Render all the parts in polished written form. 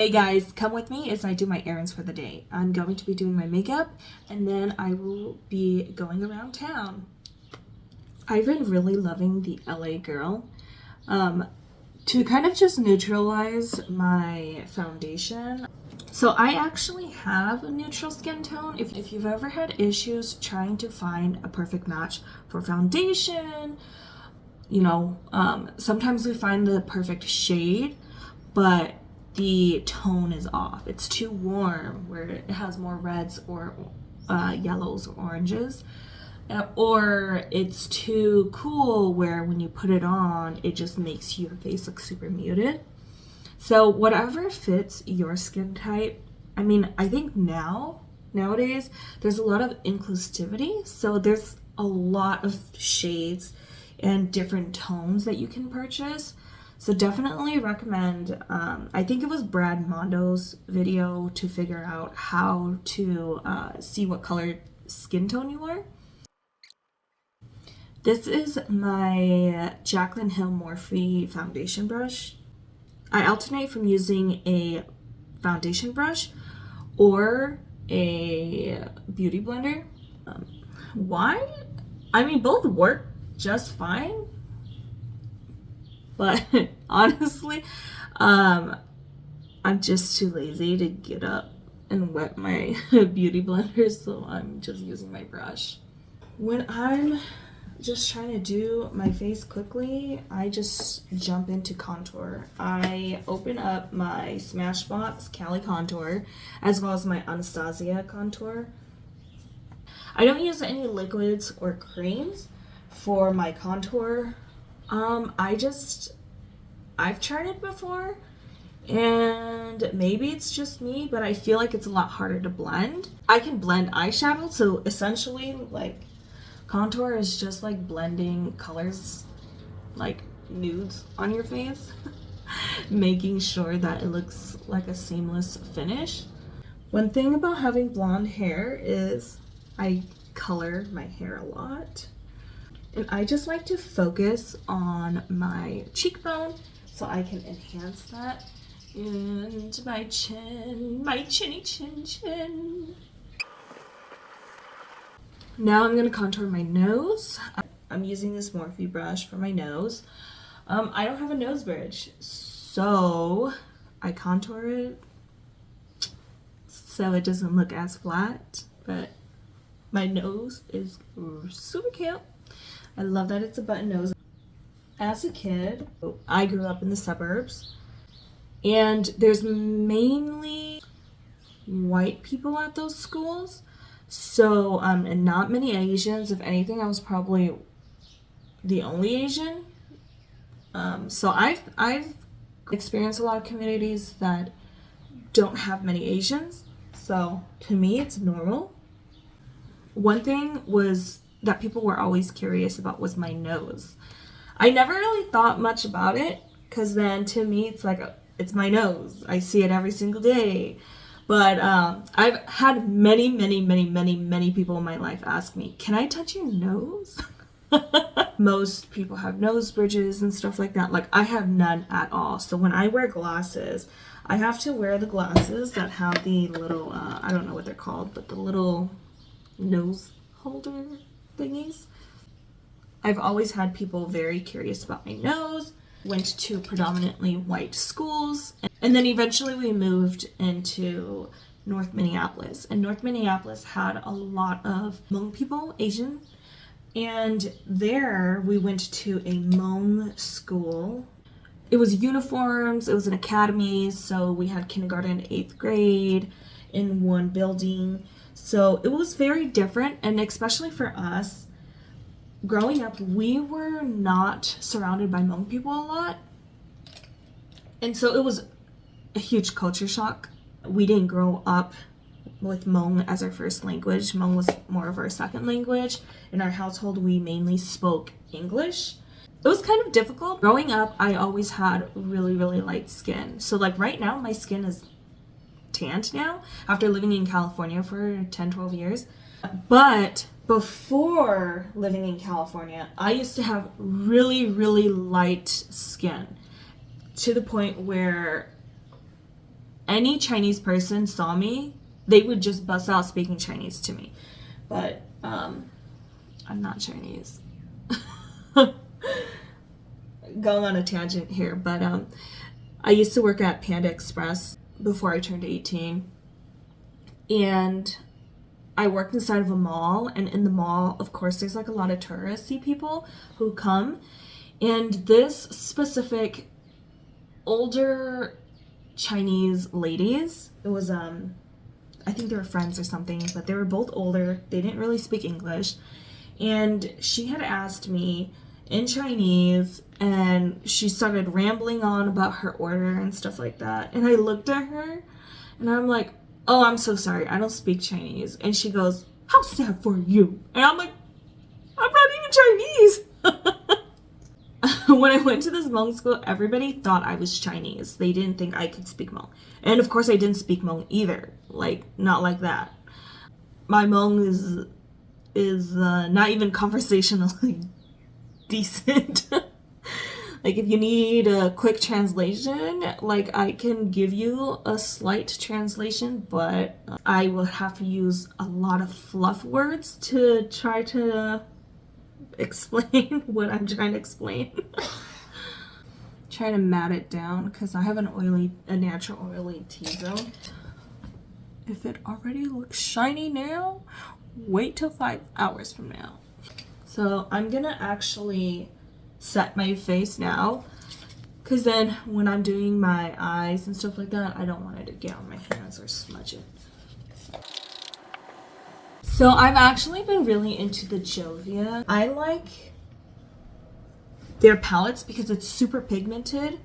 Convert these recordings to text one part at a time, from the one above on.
Hey guys, come with me as I do my errands for the day. I'm going to be doing my makeup and then I will be going around town. I've been really loving the LA Girl. To kind of just neutralize my foundation. So I actually have a neutral skin tone. If you've ever had issues trying to find a perfect match for foundation, sometimes we find the perfect shade, but the tone is off. It's too warm where it has more reds or yellows or oranges. Or it's too cool where when you put it on, it just makes your face look super muted. So whatever fits your skin type. I think nowadays, there's a lot of inclusivity. So there's a lot of shades and different tones that you can purchase. So definitely recommend, I think it was Brad Mondo's video to figure out how to see what color skin tone you are. This is my Jaclyn Hill Morphe foundation brush. I alternate from using a foundation brush or a beauty blender. Why? Both work just fine. But honestly, I'm just too lazy to get up and wet my beauty blender, so I'm just using my brush. When I'm just trying to do my face quickly, I just jump into contour. I open up my Smashbox Cali contour as well as my Anastasia contour. I don't use any liquids or creams for my contour. I've tried it before and maybe it's just me, but I feel like it's a lot harder to blend. I can blend eyeshadow, so essentially contour is just like blending colors like nudes on your face, making sure that it looks like a seamless finish. One thing about having blonde hair is I color my hair a lot. And I just like to focus on my cheekbone so I can enhance that. And my chin, my chinny chin chin. Now I'm gonna contour my nose. I'm using this Morphe brush for my nose. I don't have a nose bridge, so I contour it so it doesn't look as flat, but my nose is super cute. I love that it's a button nose. As a kid, I grew up in the suburbs, and there's mainly white people at those schools. So, and not many Asians. If anything, I was probably the only Asian. So I've experienced a lot of communities that don't have many Asians. So to me, it's normal. One thing was that people were always curious about was my nose. I never really thought much about it because then to me it's like it's my nose. I see it every single day. But I've had many people in my life ask me, "Can I touch your nose?" Most people have nose bridges and stuff like that. Like I have none at all. So when I wear glasses, I have to wear the glasses that have the little I don't know what they're called, but the little nose holder thingies. I've always had people very curious about my nose. Went to predominantly white schools, and then eventually we moved into North Minneapolis. And North Minneapolis had a lot of Hmong people, Asian, and there we went to a Hmong school. It was uniforms, it was an academy, so we had kindergarten and 8th grade in one building. So it was very different, and especially for us, growing up, we were not surrounded by Hmong people a lot. And so it was a huge culture shock. We didn't grow up with Hmong as our first language. Hmong was more of our second language. In our household, we mainly spoke English. It was kind of difficult. Growing up, I always had really light skin. So right now, my skin is tanned now after living in California for 10-12 years. But before living in California, I used to have really light skin to the point where any Chinese person saw me, they would just bust out speaking Chinese to me. But I'm not Chinese. Going on a tangent here, but I used to work at Panda Express before I turned 18, and I worked inside of a mall, and in the mall, of course, there's like a lot of touristy people who come, and this specific older Chinese ladies, it was I think they were friends or something, but they were both older, they didn't really speak English, and she had asked me in Chinese, and she started rambling on about her order and stuff like that, and I looked at her and I'm like, oh, I'm so sorry, I don't speak Chinese. And she goes, how sad for you. And I'm like, I'm not even Chinese. When I went to this Hmong school, everybody thought I was Chinese. They didn't think I could speak Hmong. And of course I didn't speak Hmong either. Like, not like that. My Hmong is not even conversationally decent. Like, if you need a quick translation, like, I can give you a slight translation, but I will have to use a lot of fluff words to try to explain what I'm trying to explain. Try to mat it down because I have a natural oily T-zone. If it already looks shiny now, wait till 5 hours from now. So I'm gonna actually set my face now, because then when I'm doing my eyes and stuff like that, I don't want it to get on my hands or smudge it. So I've actually been really into the Jovia. I like their palettes because it's super pigmented,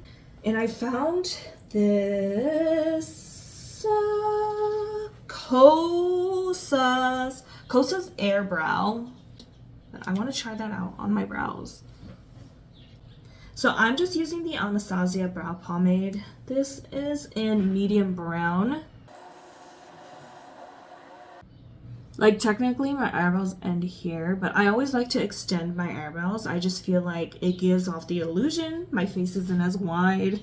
and I found this Kosas Air Brow. I want to try that out on my brows. So I'm just using the Anastasia brow pomade. This is in medium brown. Like, technically my eyebrows end here, but I always like to extend my eyebrows. I just feel like it gives off the illusion my face isn't as wide.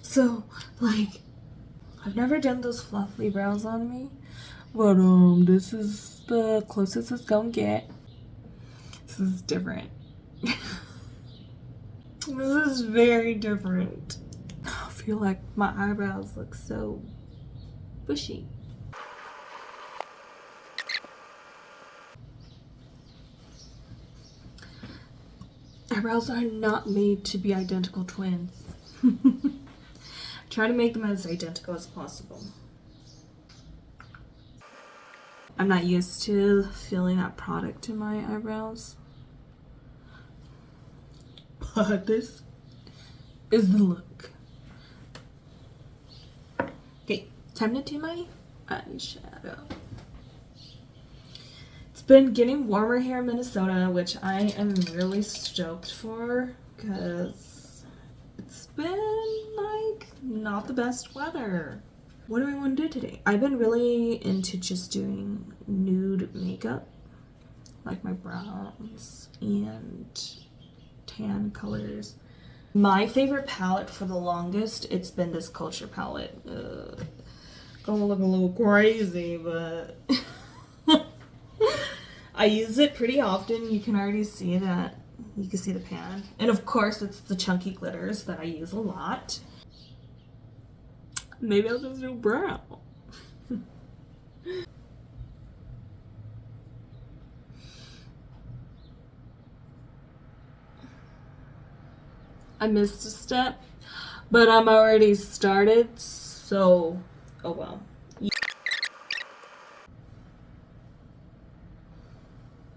So, like, I've never done those fluffy brows on me, but this is the closest it's gonna get. This is different. This is very different. I feel like my eyebrows look so bushy. Eyebrows are not made to be identical twins. Try to make them as identical as possible. I'm not used to feeling that product in my eyebrows, but this is the look. Okay, time to do my eyeshadow. It's been getting warmer here in Minnesota, which I am really stoked for, because it's been like not the best weather. What do I want to do today? I've been really into just doing nude makeup, like my brows and tan colors. My favorite palette for the longest, it's been this Culture palette. Gonna look a little crazy, but I use it pretty often. You can already see that. You can see the pan. And of course, it's the chunky glitters that I use a lot. Maybe I'll just do brown. I missed a step, but I'm already started, so oh well.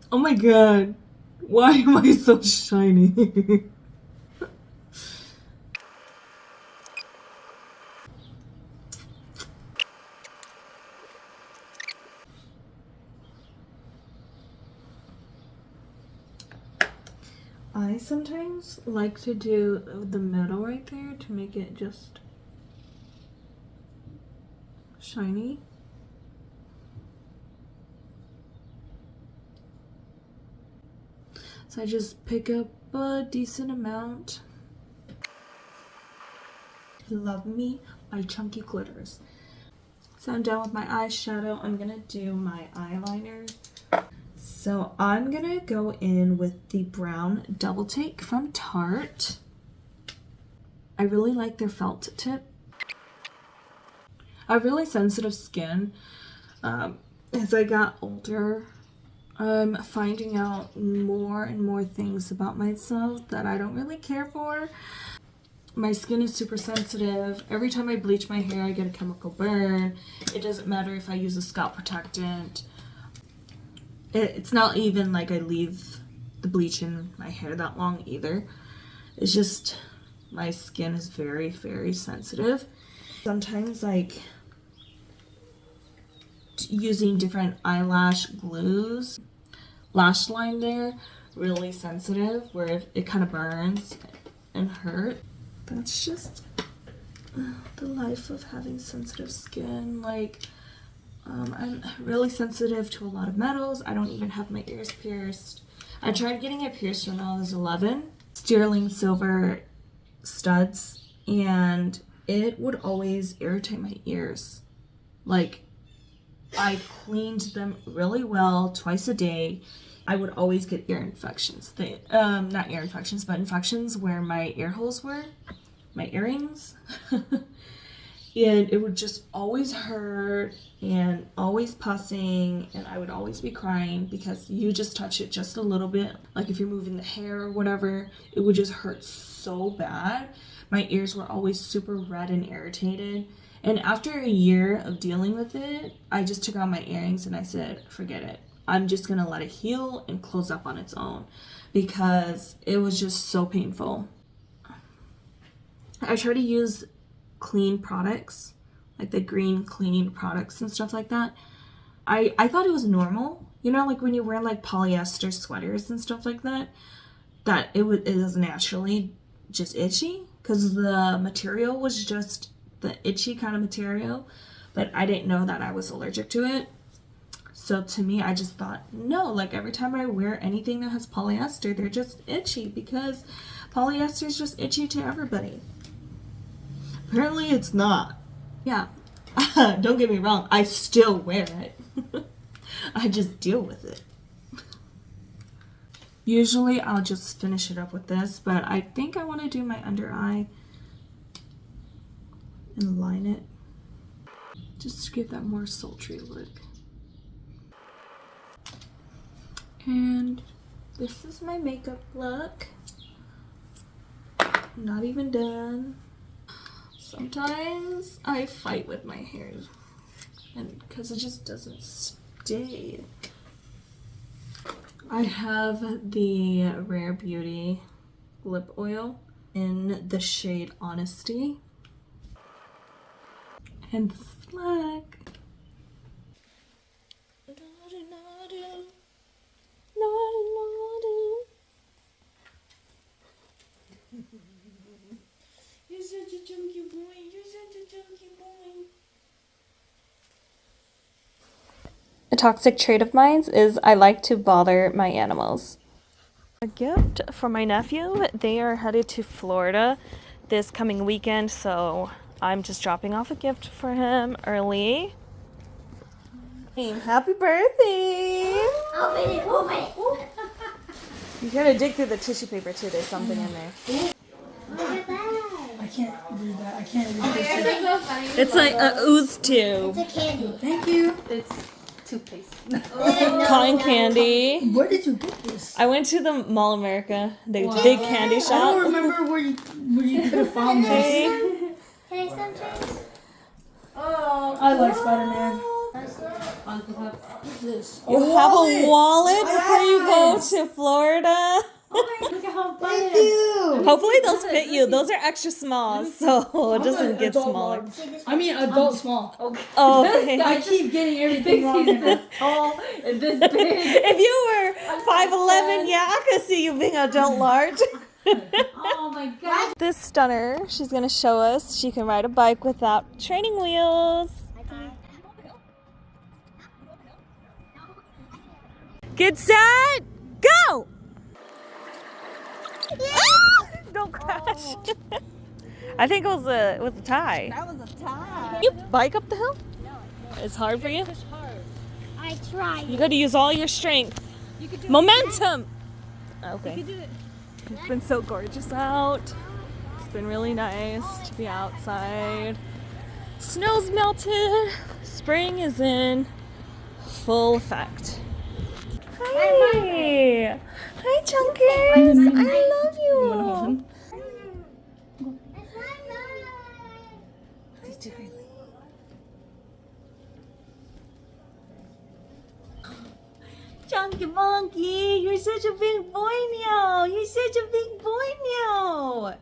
Oh my god, why am I so shiny? I sometimes like to do the middle right there to make it just shiny. So I just pick up a decent amount. Love me my chunky glitters. So I'm done with my eyeshadow. I'm gonna do my eyeliner. So I'm gonna go in with the brown double take from Tarte. I really like their felt tip. I have really sensitive skin. As I got older, I'm finding out more and more things about myself that I don't really care for. My skin is super sensitive. Every time I bleach my hair, I get a chemical burn. It doesn't matter if I use a scalp protectant. It's not even like I leave the bleach in my hair that long either. It's just my skin is very, very sensitive. Sometimes like using different eyelash glues, lash line there, really sensitive where it kind of burns and hurt. That's just the life of having sensitive skin. Like, I'm really sensitive to a lot of metals. I don't even have my ears pierced. I tried getting it pierced when I was 11. Sterling silver studs, and it would always irritate my ears. Like, I cleaned them really well twice a day. I would always get ear infections. Not ear infections, but infections where my ear holes were, my earrings. And it would just always hurt and always pussing, and I would always be crying because you just touch it just a little bit. Like if you're moving the hair or whatever, it would just hurt so bad. My ears were always super red and irritated. And after a year of dealing with it, I just took out my earrings and I said, forget it. I'm just gonna let it heal and close up on its own because it was just so painful. I try to use clean products, like the green clean products and stuff like that. I thought it was normal, you know, like when you wear like polyester sweaters and stuff like that, that it is naturally just itchy because the material was just the itchy kind of material, but I didn't know that I was allergic to it. So to me, I just thought, no, like every time I wear anything that has polyester, they're just itchy because polyester is just itchy to everybody. Apparently it's not. Yeah, don't get me wrong, I still wear it. I just deal with it. Usually I'll just finish it up with this, but I think I want to do my under eye and line it just to give that more sultry look. And this is my makeup look. Not even done. Sometimes I fight with my hair and because it just doesn't stay. I have the Rare Beauty lip oil in the shade Honesty and Slack. You're such a chunky boy. You're such a chunky boy. A toxic trait of mine is I like to bother my animals. A gift for my nephew. They are headed to Florida this coming weekend, so I'm just dropping off a gift for him early. Happy birthday! Open it. You gotta dig through the tissue paper too. There's something in there. Look at that. I can't read that. I can't read Oh, this. yours is so funny. It's like a ooze tube. It's a candy. Thank you. It's toothpaste. Cotton Cotton candy. Where did you get this? I went to the Mall America, the Wow. big candy I shop. don't remember where you could have found this. Hey. Can I sometimes? Oh, I like Spider-Man. What's What's this? You have a wallet before you go to Florida. Look at how fun Thank it is. you. Hopefully those fit you. Those are extra small, so it doesn't get Adult smaller. large. I mean, adult small. Oh, okay. I keep getting everything wrong. In this. Tall and this big. If you were 5'11", yeah, I could see you being adult large. Oh my god. This stunner, she's gonna show us she can ride a bike without training wheels. Get set, go! Don't crash. I think it was a tie. That was a tie. You bike up the hill? It's hard for you? I tried. You gotta use all your strength. Momentum! Okay. It's been so gorgeous out. It's been really nice to be outside. Snow's melted. Spring is in full effect. Hi! Hi, Chunkers! I love you! You wanna hold him? Hi, Charlie. Chunky Monkey, you're such a big boy now. You're such a big boy now.